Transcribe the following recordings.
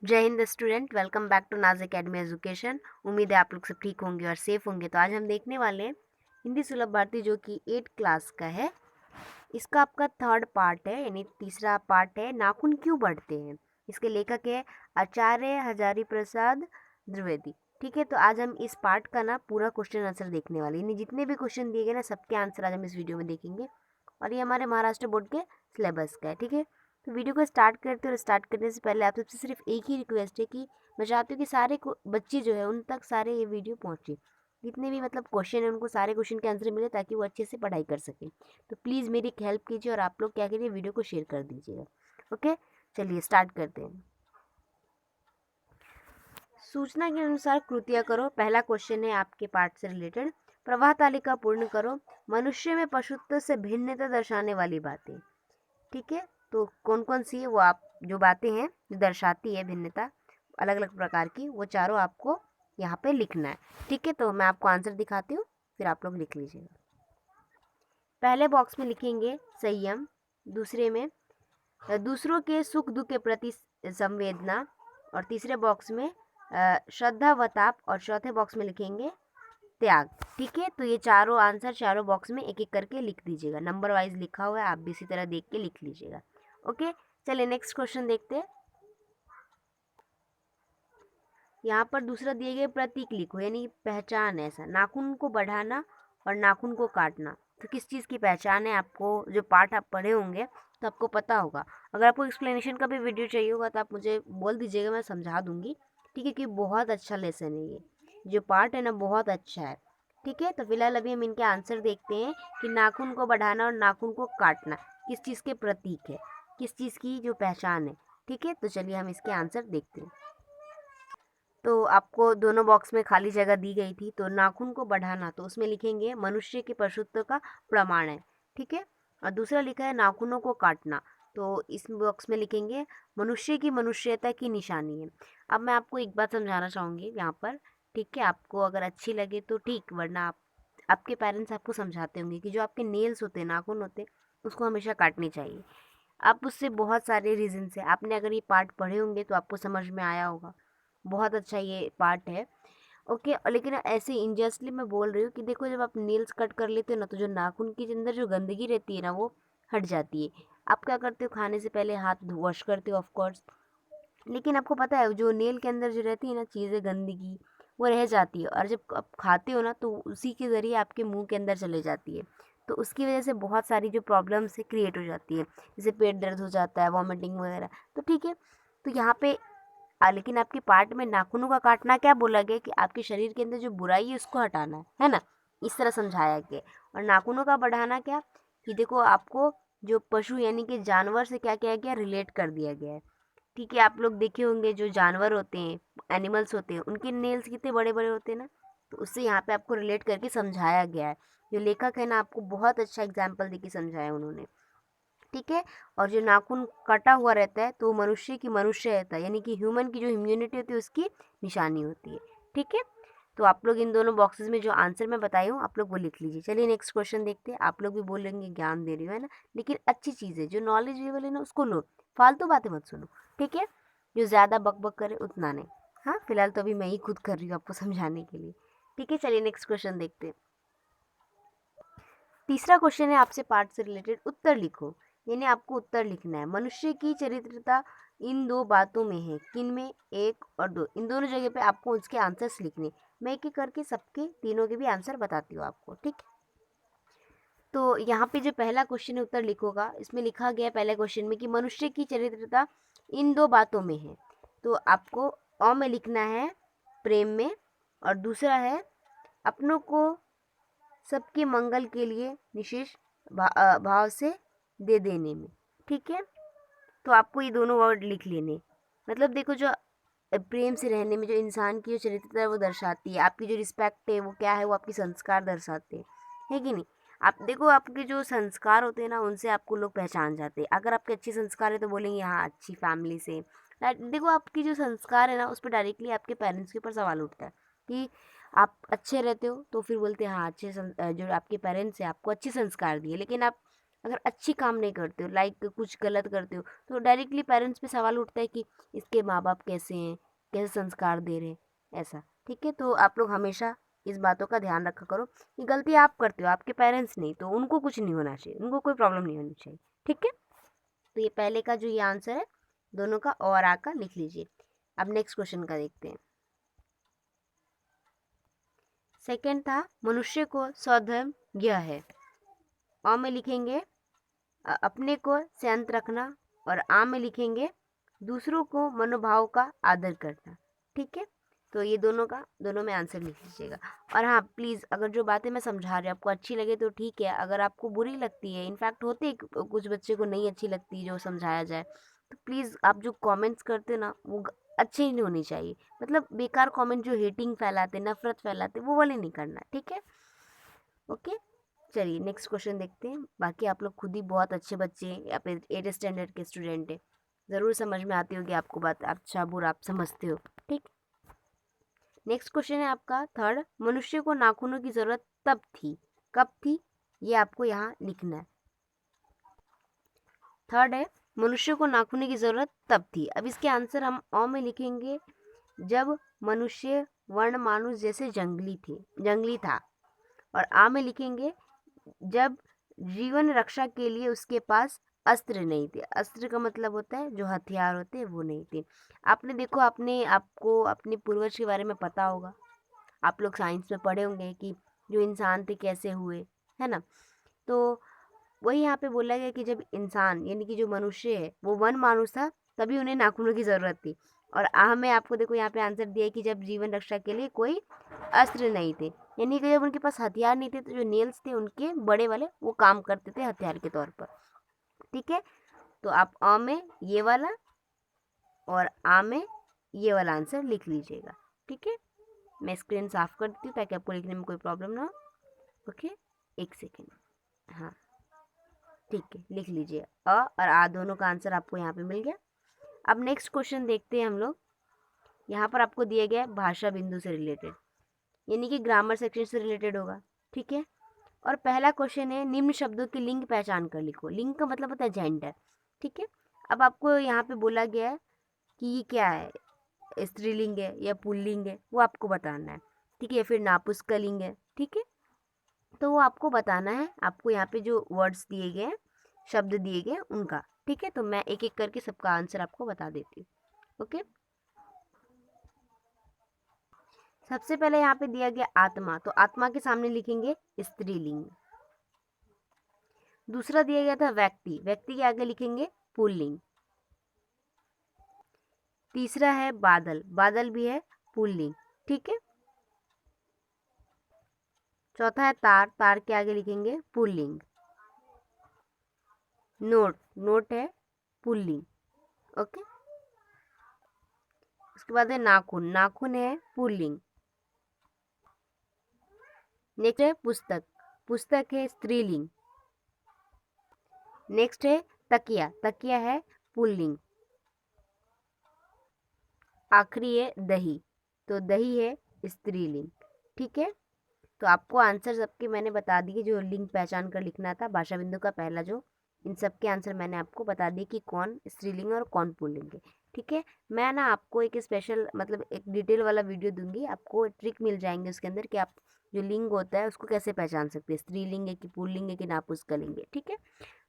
जय हिंद student, welcome back to Naaz academy education. उम्मीद है आप लोग सब ठीक होंगे और सेफ होंगे। तो आज हम देखने वाले हैं हिंदी सुलभ भारती, जो कि 8 क्लास का है। इसका आपका थर्ड पार्ट है, यानी तीसरा पार्ट है, नाखून क्यों बढ़ते हैं। इसके लेखक है आचार्य हजारी प्रसाद द्विवेदी। ठीक है, तो आज हम इस पार्ट का ना पूरा क्वेश्चन आंसर देखने वाले हैं, यानी जितने भी क्वेश्चन दिए गए ना सबके आंसर आज हम इस वीडियो में देखेंगे। और ये हमारे महाराष्ट्र बोर्ड के सिलेबस का है। ठीक है, तो वीडियो को स्टार्ट करते हैं। और स्टार्ट करने से पहले आप सबसे सिर्फ एक ही रिक्वेस्ट है कि मैं चाहती हूँ कि सारे बच्चे जो है उन तक सारे ये वीडियो पहुँचे, जितने भी मतलब क्वेश्चन है उनको सारे क्वेश्चन के आंसर मिले, ताकि वो अच्छे से पढ़ाई कर सकें। तो प्लीज़ मेरी एक हेल्प कीजिए और आप लोग क्या करिए, वीडियो को शेयर कर दीजिएगा। ओके, चलिए स्टार्ट करते हैं। सूचना के अनुसार कृतियाँ करो। पहला क्वेश्चन है आपके पार्ट से रिलेटेड। प्रवाह तालिका पूर्ण करो। मनुष्य में पशुत्व से भिन्नता दर्शाने वाली बातें। ठीक है, तो कौन कौन सी है वो आप जो बातें हैं जो दर्शाती है भिन्नता अलग अलग प्रकार की, वो चारों आपको यहाँ पे लिखना है। ठीक है, तो मैं आपको आंसर दिखाती हूँ, फिर आप लोग लिख लीजिएगा। पहले बॉक्स में लिखेंगे संयम, दूसरे में दूसरों के सुख दुख के प्रति संवेदना, और तीसरे बॉक्स में श्रद्धा व ताप, और चौथे बॉक्स में लिखेंगे त्याग। ठीक है, तो ये चारों आंसर चारों बॉक्स में एक एक करके लिख दीजिएगा। नंबर वाइज लिखा हुआ है, आप भी इसी तरह देख के लिख लीजिएगा। ओके, चलिए नेक्स्ट क्वेश्चन देखते हैं। यहाँ पर दूसरा दिए गए प्रतीक लिखो, यानी पहचान है। ऐसा नाखून को बढ़ाना और नाखून को काटना, तो किस चीज़ की पहचान है। आपको जो पार्ट आप पढ़े होंगे तो आपको पता होगा। अगर आपको एक्सप्लेनेशन का भी वीडियो चाहिए होगा तो आप मुझे बोल दीजिएगा, मैं समझा दूंगी। ठीक है, कि बहुत अच्छा लेसन है ये, जो पार्ट है ना बहुत अच्छा है। ठीक है, तो फिलहाल अभी हम इनके आंसर देखते हैं कि नाखून को बढ़ाना और नाखून को काटना किस चीज़ के प्रतीक है, किस चीज़ की जो पहचान है। ठीक है, तो चलिए हम इसके आंसर देखते हैं। तो आपको दोनों बॉक्स में खाली जगह दी गई थी, तो नाखून को बढ़ाना तो उसमें लिखेंगे मनुष्य के पशुत्व का प्रमाण है। ठीक है, और दूसरा लिखा है नाखूनों को काटना, तो इस बॉक्स में लिखेंगे मनुष्य की मनुष्यता की निशानी है। अब मैं आपको एक बात समझाना चाहूँगी यहाँ पर। ठीक है, आपको अगर अच्छी लगे तो ठीक, वरना आपके पेरेंट्स आपको समझाते होंगे कि जो आपके नेल्स होते हैं, नाखून होते हैं, उसको हमेशा काटनी चाहिए। आप उससे बहुत सारे रीजन से, आपने अगर ये पार्ट पढ़े होंगे तो आपको समझ में आया होगा। बहुत अच्छा ये पार्ट है। ओके, लेकिन ऐसे इनजस्टली मैं बोल रही हूँ कि देखो, जब आप नेल्स कट कर लेते हो ना, तो जो नाखून के अंदर जो गंदगी रहती है ना वो हट जाती है। आप क्या करते हो, खाने से पहले हाथ वॉश करते हो ऑफ कोर्स, लेकिन आपको पता है जो नेल के अंदर जो रहती है ना चीज़ें, गंदगी वो रह जाती है, और जब आप खाते हो ना तो उसी के ज़रिए आपके मुंह के अंदर चले जाती है। तो उसकी वजह से बहुत सारी जो प्रॉब्लम्स है क्रिएट हो जाती है, जैसे पेट दर्द हो जाता है, वॉमिटिंग वगैरह। तो ठीक है, तो यहाँ पे लेकिन आपके पार्ट में नाखूनों का काटना क्या बोला गया कि आपके शरीर के अंदर जो बुराई है उसको हटाना है ना, इस तरह समझाया गया। और नाखूनों का बढ़ाना क्या, कि देखो आपको जो पशु यानी कि जानवर से क्या किया गया, रिलेट कर दिया गया है। ठीक है, आप लोग देखे होंगे जो जानवर होते हैं, एनिमल्स होते हैं, उनके नेल्स कितने बड़े बड़े होते हैं ना, तो उससे यहाँ पे आपको रिलेट करके समझाया गया है। जो लेखक है ना आपको बहुत अच्छा एग्जाम्पल देके समझाया उन्होंने। ठीक है, और जो नाखून कटा हुआ रहता है तो मनुष्य की मनुष्य रहता है, यानी कि ह्यूमन की जो इम्यूनिटी होती है उसकी निशानी होती है। ठीक है, तो आप लोग इन दोनों बॉक्सेस में जो आंसर मैं बताई हूँ आप लोग वो लिख लीजिए। चलिए नेक्स्ट क्वेश्चन देखते हैं। आप लोग भी बोलेंगे ज्ञान दे रही हूँ है ना, लेकिन अच्छी चीज़ है, जो नॉलेजेबल है ना उसको लो, फालतू बातें मत सुनो। ठीक है, जो ज़्यादा बकबक करे उतना नहीं। हाँ, फिलहाल तो अभी मैं ही खुद कर रही हूँ आपको समझाने के लिए। ठीक है, चलिए नेक्स्ट क्वेश्चन देखते हैं। तीसरा क्वेश्चन है आपसे पार्ट से रिलेटेड, उत्तर लिखो, यानी आपको उत्तर लिखना है। मनुष्य की चरित्रता इन दो बातों में है, किन में, एक और दो, इन दोनों जगह पे आपको उसके आंसर्स लिखने। मैं एक एक करके सबके तीनों के भी आंसर बताती हूँ आपको। ठीक, तो यहाँ पे जो पहला क्वेश्चन है उत्तर लिखोगा, इसमें लिखा गया पहले क्वेश्चन में कि मनुष्य की चरित्रता इन दो बातों में है, तो आपको अ में लिखना है प्रेम में, और दूसरा है अपनों को सबके मंगल के लिए निशेष भाव से दे देने में। ठीक है, तो आपको ये दोनों वर्ड लिख लेने। मतलब देखो, जो प्रेम से रहने में जो इंसान की जो चरित्रता है वो दर्शाती है, आपकी जो रिस्पेक्ट है वो क्या है, वो आपके संस्कार दर्शाते हैं, है कि नहीं। आप देखो, आपके जो संस्कार होते हैं ना उनसे आपको लोग पहचान जाते हैं। अगर आपके अच्छे संस्कार है तो बोलेंगे हाँ अच्छी फैमिली से। देखो, आपकी जो संस्कार है ना उस पर डायरेक्टली आपके पेरेंट्स के ऊपर सवाल उठता है कि आप अच्छे रहते हो, तो फिर बोलते हैं हाँ अच्छे जो आपके पेरेंट्स हैं आपको अच्छे संस्कार दिए। लेकिन आप अगर अच्छी काम नहीं करते हो, लाइक कुछ गलत करते हो, तो डायरेक्टली पेरेंट्स पे सवाल उठता है कि इसके माँ बाप कैसे हैं, कैसे संस्कार दे रहे हैं, ऐसा। ठीक है, तो आप लोग हमेशा इस बातों का ध्यान रखा करो कि गलती आप करते हो, आपके पेरेंट्स नहीं, तो उनको कुछ नहीं होना चाहिए, उनको कोई प्रॉब्लम नहीं होनी चाहिए। ठीक है, तो ये पहले का जो ये आंसर है दोनों का और आ का लिख लीजिए। अब नेक्स्ट क्वेश्चन का देखते हैं। सेकंड था मनुष्य को स्वधर्म यह है। अ में लिखेंगे अपने को शांत रखना, और आ में लिखेंगे दूसरों को मनोभाव का आदर करना। ठीक है, तो ये दोनों में आंसर लिख लीजिएगा। और हाँ प्लीज़, अगर जो बातें मैं समझा रही हूँ आपको अच्छी लगे तो ठीक है, अगर आपको बुरी लगती है, इनफैक्ट होते कुछ बच्चे को नहीं अच्छी लगती जो समझाया जाए, तो प्लीज़ आप जो कमेंट्स करते हो ना वो अच्छे ही नहीं होनी चाहिए। मतलब बेकार कमेंट जो हेटिंग फैलाते, नफरत फैलाते, वो वाले नहीं करना। ठीक है, ओके। चलिए नेक्स्ट क्वेश्चन देखते हैं। बाकी आप लोग खुद ही बहुत अच्छे बच्चे हैं या फिर 8th स्टैंडर्ड के स्टूडेंट हैं, ज़रूर समझ में आती होगी आपको बात, अच्छा बुरा आप समझते हो। ठीक, नेक्स्ट क्वेश्चन है आपका थर्ड, मनुष्य को नाखूनों की ज़रूरत तब थी, कब थी, ये आपको यहाँ लिखना है। थर्ड है मनुष्य को नाखूनों की ज़रूरत तब थी। अब इसके आंसर हम अ में लिखेंगे जब मनुष्य वर्ण मानुष जैसे जंगली था, और आ में लिखेंगे जब जीवन रक्षा के लिए उसके पास अस्त्र नहीं थे। अस्त्र का मतलब होता है जो हथियार होते हैं वो नहीं थे। आपने देखो, आपको अपने पूर्वज के बारे में पता होगा, आप लोग साइंस में पढ़े होंगे कि जो इंसान थे कैसे हुए, है ना। तो वही यहाँ पे बोला गया कि जब इंसान यानी कि जो मनुष्य है वो वन मानुष था, तभी उन्हें नाखूनों की ज़रूरत थी। और आ में आपको देखो यहाँ पे आंसर दिया है कि जब जीवन रक्षा के लिए कोई अस्त्र नहीं थे, यानी कि जब उनके पास हथियार नहीं थे तो जो नेल्स थे उनके बड़े वाले वो काम करते थे हथियार के तौर पर। ठीक है, तो आप अ में ये वाला और आ में ये वाला आंसर लिख लीजिएगा। ठीक है, मैं स्क्रीन साफ कर देती हूँ ताकि आपको लिखने में कोई प्रॉब्लम ना हो। ओके, एक सेकेंड। हाँ ठीक है, लिख लीजिए, अ और आ दोनों का आंसर आपको यहाँ पे मिल गया। अब नेक्स्ट क्वेश्चन देखते हैं हम लोग। यहाँ पर आपको दिया गया है भाषा बिंदु से रिलेटेड, यानी कि ग्रामर सेक्शन से रिलेटेड होगा। ठीक है, और पहला क्वेश्चन है निम्न शब्दों की लिंग पहचान कर लिखो। लिंग का मतलब होता है जेंडर। ठीक है, अब आपको यहाँ पे बोला गया है कि ये क्या है, स्त्रीलिंग है या पुल्लिंग है, वो आपको बताना है। ठीक है, फिर नापुंसकलिंग है। ठीक है, तो वो आपको बताना है। आपको यहाँ पे जो वर्ड्स दिए गए हैं, शब्द दिए गए हैं उनका। ठीक है, तो मैं एक एक करके सबका आंसर आपको बता देती हूँ। ओके, सबसे पहले यहाँ पे दिया गया आत्मा, तो आत्मा के सामने लिखेंगे स्त्रीलिंग। दूसरा दिया गया था व्यक्ति, व्यक्ति के आगे लिखेंगे पुल्लिंग। तीसरा है बादल, बादल भी है पुल्लिंग। ठीक है, चौथा है तार, तार के आगे लिखेंगे पुल्लिंग। नोट, नोट है पुल्लिंग। ओके, उसके बाद है नाखून, नाखून है पुल्लिंग। नेक्स्ट है पुस्तक, पुस्तक है स्त्रीलिंग। नेक्स्ट है तकिया, तकिया है पुल्लिंग। आखिरी है दही, तो दही है स्त्रीलिंग। ठीक है, तो आपको आंसर सबके मैंने बता दिए, जो लिंग पहचान कर लिखना था भाषा बिंदु का पहला जो, इन सब के आंसर मैंने आपको बता दिए कि कौन स्त्रीलिंग और कौन पुल्लिंग है। ठीक है, मैं ना आपको एक स्पेशल मतलब एक डिटेल वाला वीडियो दूंगी, आपको ट्रिक मिल जाएंगे उसके अंदर कि आप जो लिंग होता है उसको कैसे पहचान सकते हैं, स्त्रीलिंग है कि पुल्लिंग है कि नापुंसकलिंग है। ठीक है,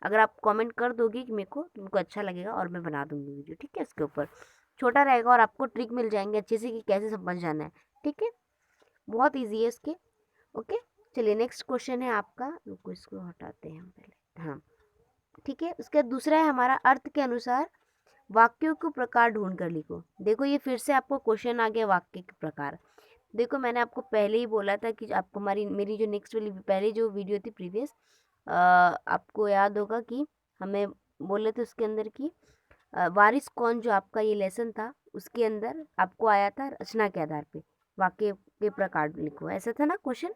अगर आप कमेंट कर दोगे कि मेरे को, तुमको अच्छा लगेगा और मैं बना दूंगी वीडियो। ठीक है, इसके ऊपर छोटा रहेगा और आपको ट्रिक मिल जाएंगे अच्छे से कि कैसे समझ जाना है। ठीक है, बहुत ईजी है इसके। ओके, चलिए नेक्स्ट क्वेश्चन है आपका, रुको इसको हटाते हैं हम पहले। हाँ ठीक है, उसका दूसरा है हमारा अर्थ के अनुसार वाक्यों को प्रकार ढूंढ कर लिखो। देखो ये फिर से आपको क्वेश्चन आ गया वाक्य के प्रकार। देखो मैंने आपको पहले ही बोला था कि आपको हमारी मेरी जो नेक्स्ट वाली पहले जो वीडियो थी प्रीवियस, आपको याद होगा कि हमें बोले थे उसके अंदर की वारिस कौन, जो आपका ये लेसन था उसके अंदर आपको आया था रचना के आधार पे वाक्य के प्रकार लिखो, ऐसा था ना क्वेश्चन।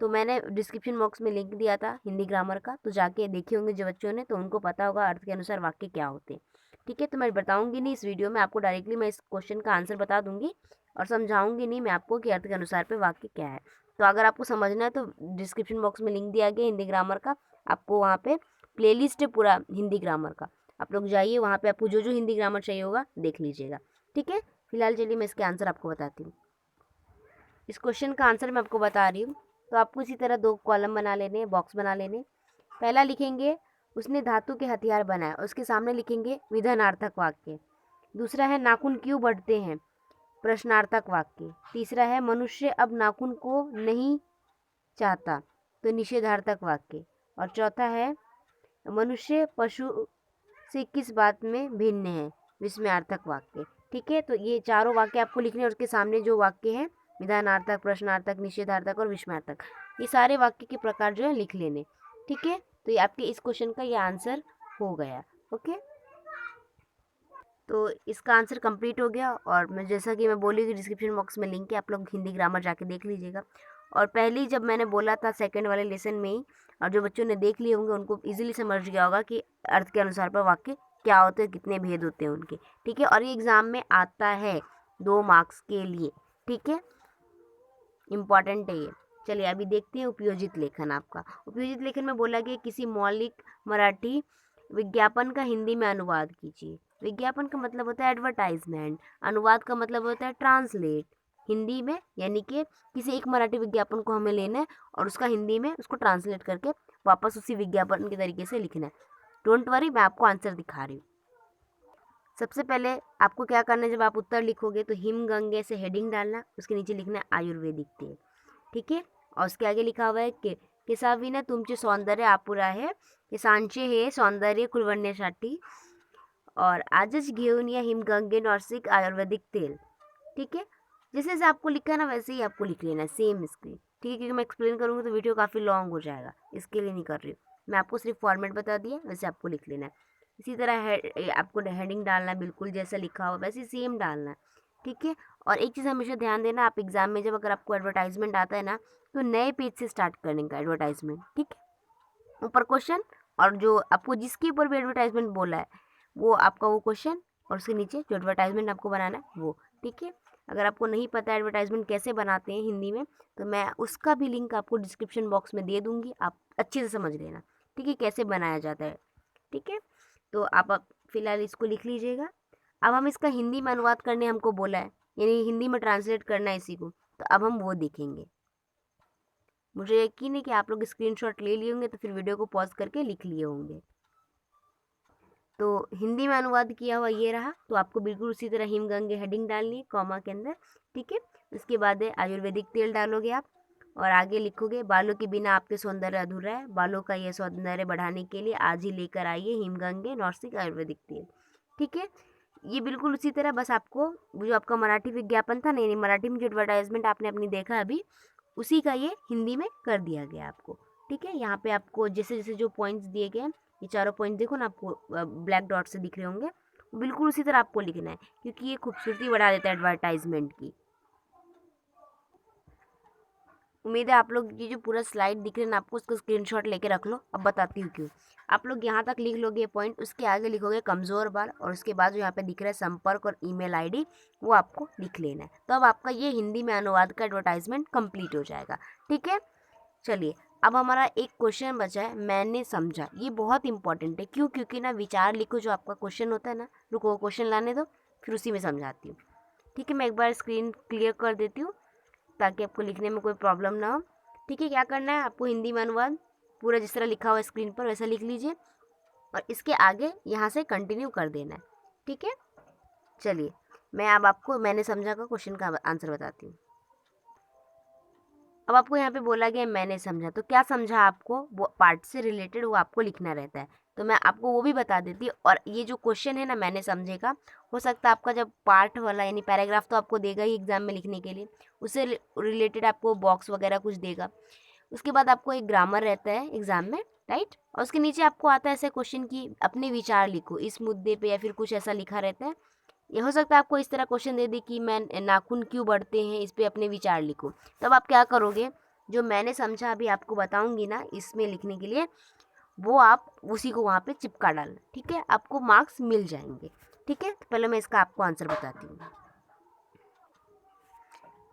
तो मैंने डिस्क्रिप्शन बॉक्स में लिंक दिया था हिंदी ग्रामर का, तो जाके देखे होंगे जो बच्चों ने, तो उनको पता होगा अर्थ के अनुसार वाक्य क्या होते हैं। ठीक है, तो मैं बताऊंगी नहीं इस वीडियो में आपको, डायरेक्टली मैं इस क्वेश्चन का आंसर बता दूंगी और समझाऊंगी नहीं मैं आपको कि अर्थ के अनुसार पे वाक्य क्या है। तो अगर आपको समझना है तो डिस्क्रिप्शन बॉक्स में लिंक दिया गया हिंदी ग्रामर का, आपको वहाँ पे प्लेलिस्ट है पूरा हिंदी ग्रामर का, आप लोग जाइए वहाँ पे, आपको जो जो हिंदी ग्रामर चाहिए होगा देख लीजिएगा। ठीक है, फिलहाल चलिए मैं इसके आंसर आपको बताती हूँ। इस क्वेश्चन का आंसर मैं आपको बता रही हूँ। तो आपको इसी तरह 2 कॉलम बना लेने, बॉक्स बना लेने। पहला लिखेंगे उसने धातु के हथियार बनाए, उसके सामने लिखेंगे विधानार्थक वाक्य। दूसरा है नाखून क्यों बढ़ते हैं, प्रश्नार्थक वाक्य। तीसरा है मनुष्य अब नाखून को नहीं चाहता, तो निषेधार्थक वाक्य। और चौथा है मनुष्य पशु से किस बात में भिन्न है, विस्मयार्थक वाक्य। ठीक है, तो ये चारों वाक्य आपको लिखने हैं और उसके सामने जो वाक्य हैं विधानार्थक, प्रश्नार्थक, निषेधार्थक और विस्मयार्थक, ये सारे वाक्य के प्रकार जो है लिख लेने। ठीक है, तो ये आपके इस क्वेश्चन का ये आंसर हो गया। ओके, तो इसका आंसर कंप्लीट हो गया। और मैं जैसा कि मैं बोली कि डिस्क्रिप्शन बॉक्स में लिंक है, आप लोग हिंदी ग्रामर जाके देख लीजिएगा। और पहले जब मैंने बोला था सेकंड वाले लेसन में ही, और जो बच्चों ने देख लिए होंगे उनको इजीली समझ गया होगा कि अर्थ के अनुसार पर वाक्य क्या होते हैं, कितने भेद होते हैं उनके। ठीक है, और ये एग्ज़ाम में आता है 2 मार्क्स के लिए। ठीक है, इम्पॉर्टेंट है ये। चलिए अभी देखते हैं उपयोजित लेखन आपका। उपयोजित लेखन में बोला गया किसी मौलिक मराठी विज्ञापन का हिंदी में अनुवाद कीजिए। विज्ञापन का मतलब होता है एडवर्टाइजमेंट, अनुवाद का मतलब होता है ट्रांसलेट हिंदी में, यानी कि किसी एक मराठी विज्ञापन को हमें लेना है और उसका हिंदी में उसको ट्रांसलेट करके वापस उसी विज्ञापन के तरीके से लिखना है। डोंट वरी, मैं आपको आंसर दिखा रही हूँ। सबसे पहले आपको क्या करना है, जब आप उत्तर लिखोगे तो हिम गंगे से हेडिंग डालना, उसके नीचे लिखना है आयुर्वेदिक तेल। ठीक है, और उसके आगे लिखा हुआ है कि केसावीने तुमचे सौंदर्य आपुरा है, केसांचे हे सौंदर्य खुलवण्यासाठी और आजच घेऊन या हिमगंगे नॉर्सिक आयुर्वेदिक तेल। ठीक है, जैसे जैसे आपको लिखा है ना वैसे ही आपको लिख लेना है, सेम इसकी। ठीक है, क्योंकि मैं एक्सप्लेन करूँगी तो वीडियो काफ़ी लॉन्ग हो जाएगा, इसके लिए नहीं कर रही हूँ मैं, आपको सिर्फ फॉर्मेट बता दिया, वैसे आपको लिख लेना है। इसी तरह आपको हेडिंग डालना है, बिल्कुल जैसा लिखा हो वैसे सेम डालना है। ठीक है, और एक चीज़ हमेशा ध्यान देना, आप एग्जाम में जब अगर आपको एडवर्टाइजमेंट आता है ना, तो नए पेज से स्टार्ट करने का एडवर्टाइजमेंट। ठीक है, ऊपर क्वेश्चन और जो आपको जिसके ऊपर भी एडवर्टाइजमेंट बोला है वो आपका वो क्वेश्चन, और उसके नीचे जो एडवर्टाइजमेंट आपको बनाना है वो। ठीक है, अगर आपको नहीं पता एडवर्टाइजमेंट कैसे बनाते हैं हिंदी में, तो मैं उसका भी लिंक आपको डिस्क्रिप्शन बॉक्स में दे दूँगी, आप अच्छे से समझ लेना। ठीक है, कैसे बनाया जाता है। ठीक है, तो आप फिलहाल इसको लिख लीजिएगा। अब हम इसका हिंदी में अनुवाद करने हमको बोला है, यानी हिंदी में ट्रांसलेट करना है इसी को, तो अब हम वो देखेंगे। मुझे यकीन है कि आप लोग स्क्रीनशॉट ले लिए होंगे, तो फिर वीडियो को पॉज करके लिख लिए होंगे। तो हिंदी में अनुवाद किया हुआ ये रहा, तो आपको बिल्कुल उसी तरह हिमगंगे हेडिंग डालनी है कॉमा के अंदर। ठीक है, उसके बाद आयुर्वेदिक तेल डालोगे आप, और आगे लिखोगे बालों के बिना आपके सौंदर्य अधूरा है, बालों का यह सौंदर्य बढ़ाने के लिए आज ही लेकर आइए हिमगंगे नॉर्सिक आयुर्वेदिक तेल। ठीक है, ये बिल्कुल उसी तरह, बस आपको जो आपका मराठी विज्ञापन था, नहीं मराठी में जो एडवर्टाइजमेंट आपने अपनी देखा अभी, उसी का ये हिंदी में कर दिया गया आपको। ठीक है, यहाँ पे आपको जैसे जैसे जो पॉइंट्स दिए गए हैं, ये चारों पॉइंट देखो ना, आपको ब्लैक डॉट से दिख रहे होंगे, बिल्कुल उसी तरह आपको लिखना है, क्योंकि ये खूबसूरती बढ़ा देता है एडवर्टाइजमेंट की। उम्मीद है आप लोग ये जो पूरा स्लाइड दिख रहा है ना आपको, उसको स्क्रीनशॉट लेके रख लो। अब बताती हूँ क्यों। आप लोग यहाँ तक लिख लोगे पॉइंट, उसके आगे लिखोगे कमज़ोर बाल, और उसके बाद जो यहाँ पे दिख रहा है संपर्क और ईमेल आईडी, वो आपको लिख लेना है। तो अब आपका ये हिंदी में अनुवाद का एडवर्टाइजमेंट कंप्लीट हो जाएगा। ठीक है, चलिए अब हमारा एक क्वेश्चन बचा है, मैंने समझा। ये बहुत इंपॉर्टेंट है, क्यों? क्योंकि ना विचार लिखो जो आपका क्वेश्चन होता है ना, रुको क्वेश्चन लाने दो, फिर उसी में समझाती हूँ। ठीक है, मैं एक बार स्क्रीन क्लियर कर देती हूँ ताकि आपको लिखने में कोई प्रॉब्लम ना हो। ठीक है, क्या करना है आपको, हिंदी में अनुवाद पूरा जिस तरह लिखा हुआ है स्क्रीन पर वैसा लिख लीजिए, और इसके आगे यहाँ से कंटिन्यू कर देना है। ठीक है, चलिए मैं अब आपको मैंने समझा का क्वेश्चन का आंसर बताती हूँ। अब आपको यहाँ पे बोला गया मैंने समझा, तो क्या समझा आपको, वो पार्ट से रिलेटेड वो आपको लिखना रहता है, तो मैं आपको वो भी बता देती हूँ। और ये जो क्वेश्चन है ना मैंने समझे का, हो सकता है आपका जब पार्ट वाला यानी पैराग्राफ तो आपको देगा ही एग्जाम में लिखने के लिए, उससे रिलेटेड आपको बॉक्स वगैरह कुछ देगा। उसके बाद आपको एक ग्रामर रहता है एग्जाम में, राइट, और उसके नीचे आपको आता है ऐसे क्वेश्चन की अपने विचार लिखो इस मुद्दे पे, या फिर कुछ ऐसा लिखा रहता है। ये हो सकता है आपको इस तरह क्वेश्चन दे दे कि मैं नाखून क्यों बढ़ते हैं, इस पे अपने विचार लिखो। तब आप क्या करोगे, जो मैंने समझा अभी आपको बताऊंगी ना इसमें लिखने के लिए, वो आप उसी को वहाँ पे चिपका डालना। ठीक है, आपको मार्क्स मिल जाएंगे। ठीक है, तो पहले मैं इसका आपको आंसर बताती हूँ।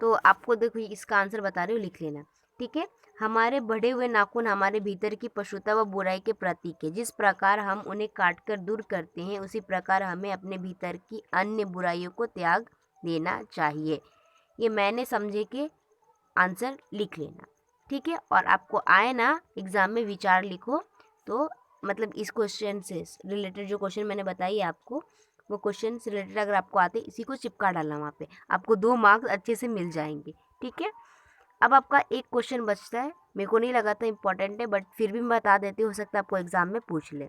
तो आपको देखो इसका आंसर बता रही हूँ, लिख लेना। ठीक है। हमारे बढ़े हुए नाखून हमारे भीतर की पशुता व बुराई के प्रतीक है। जिस प्रकार हम उन्हें काटकर दूर करते हैं, उसी प्रकार हमें अपने भीतर की अन्य बुराइयों को त्याग देना चाहिए। ये मैंने समझे के आंसर लिख लेना, ठीक है। और आपको आए ना एग्ज़ाम में विचार लिखो, तो मतलब इस क्वेश्चन से रिलेटेड जो क्वेश्चन मैंने बताई आपको, वो क्वेश्चन से रिलेटेड अगर आपको आते, इसी को चिपका डालना वहाँ पे, आपको 2 मार्क्स अच्छे से मिल जाएंगे, ठीक है। अब आपका एक क्वेश्चन बचता है, मेरे को नहीं लगा था इम्पोर्टेंट है, बट फिर भी मैं बता देती हूँ, हो सकता है आपको एग्जाम में पूछ ले।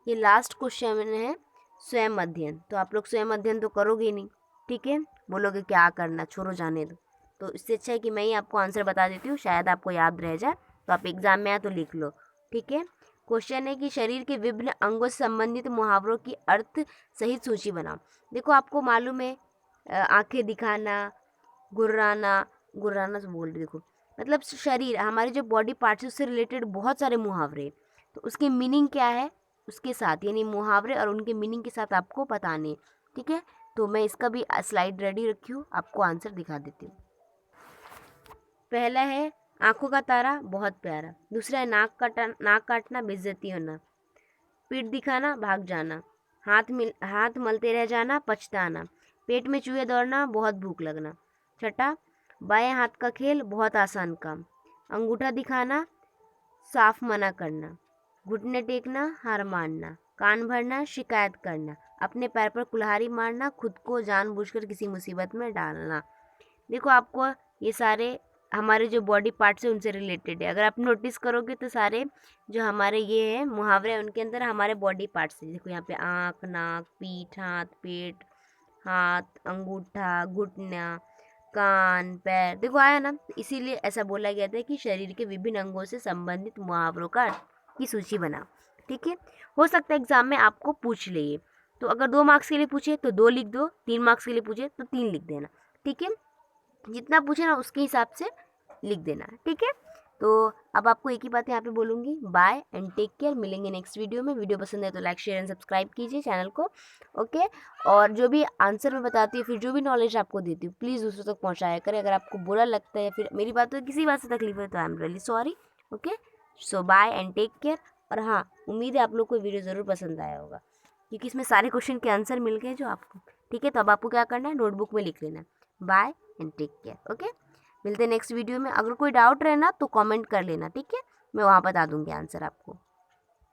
ये लास्ट क्वेश्चन है स्वयं अध्ययन। तो आप लोग स्वयं अध्ययन तो करोगे ही नहीं, ठीक है, बोलोगे क्या करना, छोड़ो जाने दो। तो इससे अच्छा है कि मैं ही आपको आंसर बता देती हूँ, शायद आपको याद रह जाए, तो आप एग्जाम में आए तो लिख लो, ठीक है। क्वेश्चन है कि शरीर के विभिन्न अंगों से संबंधित मुहावरों की अर्थ सहित सूची बनाओ। देखो आपको मालूम है, आंखें दिखाना, गुर्राना, गुर्राना से बोल रही, देखो मतलब शरीर, हमारे जो बॉडी पार्ट्स है उससे रिलेटेड बहुत सारे मुहावरे हैं। तो उसके मीनिंग क्या है, उसके साथ यानी मुहावरे और उनके मीनिंग के साथ आपको बताने, ठीक है। तो मैं इसका भी स्लाइड रेडी रखी हूँ, आपको आंसर दिखा देती हूँ। पहला है आंखों का तारा बहुत प्यारा। दूसरा है नाक काटना बेइज्जती होना। पीठ दिखाना भाग जाना। हाथ मलते रह जाना पछताना। पेट में चूहे दौड़ना बहुत भूख लगना। छठा, बाएं हाथ का खेल बहुत आसान काम। अंगूठा दिखाना साफ मना करना। घुटने टेकना हार मानना। कान भरना शिकायत करना। अपने पैर पर कुल्हाड़ी मारना, खुद को जानबूझकर किसी मुसीबत में डालना। देखो आपको ये सारे हमारे जो बॉडी पार्ट्स है उनसे रिलेटेड है। अगर आप नोटिस करोगे तो सारे जो हमारे ये है मुहावरे हैं, उनके अंदर हमारे बॉडी पार्ट्स हैं। देखो यहाँ पे आँख, नाक, पीठ, हाथ, पेट, हाथ, अंगूठा, घुटना, कान, पैर, देखो आया ना। इसीलिए ऐसा बोला गया था कि शरीर के विभिन्न अंगों से संबंधित मुहावरों की सूची बना, ठीक है। हो सकता है एग्जाम में आपको पूछ ले ये। तो अगर 2 मार्क्स के लिए पूछे तो 2 लिख दो, 3 मार्क्स के लिए पूछे तो 3 लिख देना, ठीक है। जितना पूछे ना उसके हिसाब से लिख देना, ठीक है। तो अब आपको एक ही बात यहाँ पे बोलूँगी, बाय एंड टेक केयर। मिलेंगे नेक्स्ट वीडियो में। वीडियो पसंद है तो लाइक शेयर एंड सब्सक्राइब कीजिए चैनल को, ओके। और जो भी आंसर मैं बताती हूँ, फिर जो भी नॉलेज आपको देती हूँ, प्लीज़ दूसरों तक पहुँचाया करें। अगर आपको बुरा लगता है या फिर मेरी बात किसी बात से तकलीफ है तो I am really sorry, okay. So bye and take care. और हाँ, उम्मीद है आप लोग को वीडियो ज़रूर पसंद आया होगा, क्योंकि इसमें सारे क्वेश्चन के आंसर मिल गए जो आपको, ठीक है। तो अब आपको क्या करना है, नोटबुक में लिख लेना। Bye and take care, okay. मिलते हैं नेक्स्ट वीडियो में। अगर कोई डाउट रहे ना तो कमेंट कर लेना, ठीक है, मैं वहाँ बता दूँगी आंसर आपको।